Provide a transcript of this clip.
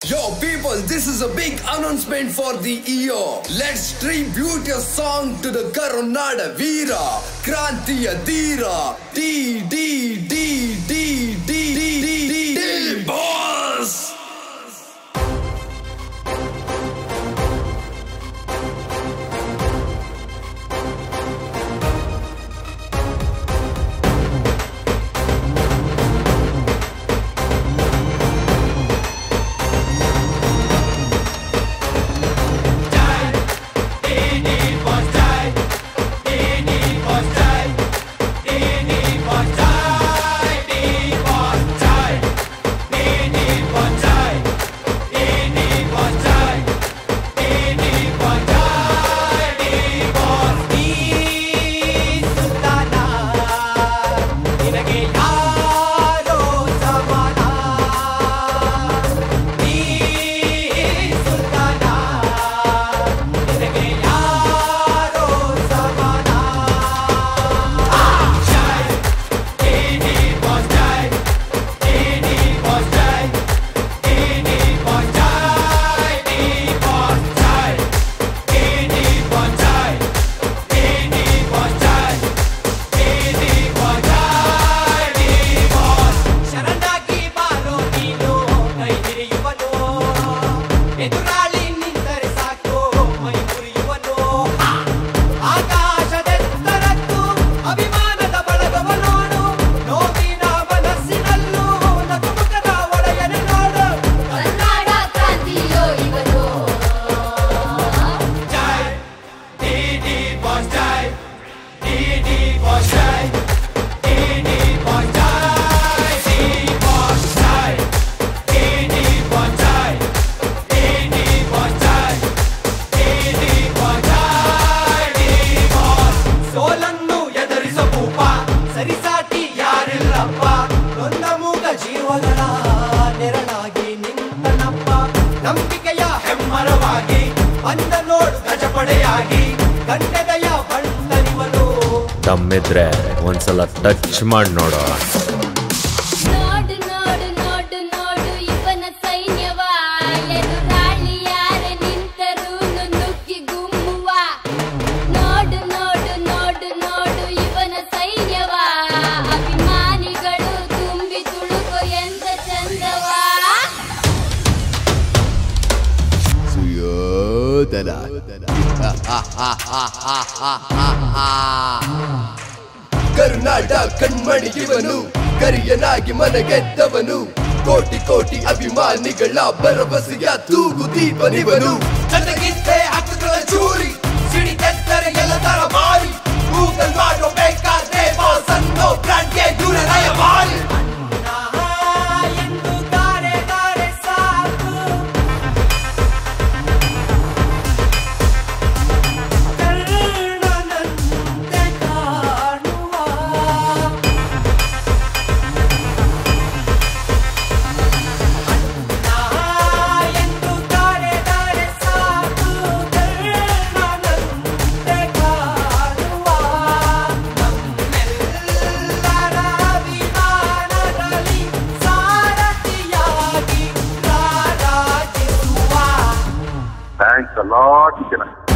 Yo people, this is a big announcement for the year. Let's tribute your song to the Karunada Veera, Krantiya Dheera, D boss. ದಮ್ಮಿದ್ರೆ ಒಂದ್ಸಲ touch ಮಾಡಿ ನೋಡು. ನೋಡು ನೋಡು ನೋಡು ನೋಡು ಇವನ ಸೈನ್ಯವ, ಎದುರಾಳಿ ಯಾರ ನಿಂತರೂ ನುಗ್ಗಿ ಗುಮ್ಮುವ. ನೋಡು ನೋಡು ನೋಡು ನೋಡು ಇವನ ಸೈನ್ಯವ, ಅಭಿಮಾನಿಗಳು ತುಂಬಿ ತುಳುಕೋ ಎಂತ ಚಂದವ. ಸುಯೋಧನ ಕರುನಾಡ ಕಣ್ಮಣಿ ಇವನು, ಕರಿಯನಾಗಿ ಮನಗೆದ್ದವನು, ಕೋಟಿ ಕೋಟಿ ಅಭಿಮಾನಿಗಳ ಭರವಸೆಯ ತೂಗು ದೀಪನಿವನು. ಜೊತೆಗಿದ್ದೆ ಹಕ್ಕುಗಳ ಚೂರಿ, ಸಿಡಿತೆತ್ತರೆ ಎಲ್ಲದರ ಮಾರಿ, ಗೂಗಲ್ ಮಾಡೋ ಬೇಕಾದ್ರೆ ಬಾಸ್ ಅನ್ನೋ ಬ್ರ್ಯಾಂಡ್ಗೆ ದೂರ ಮಾರಿ. Thanks a lot.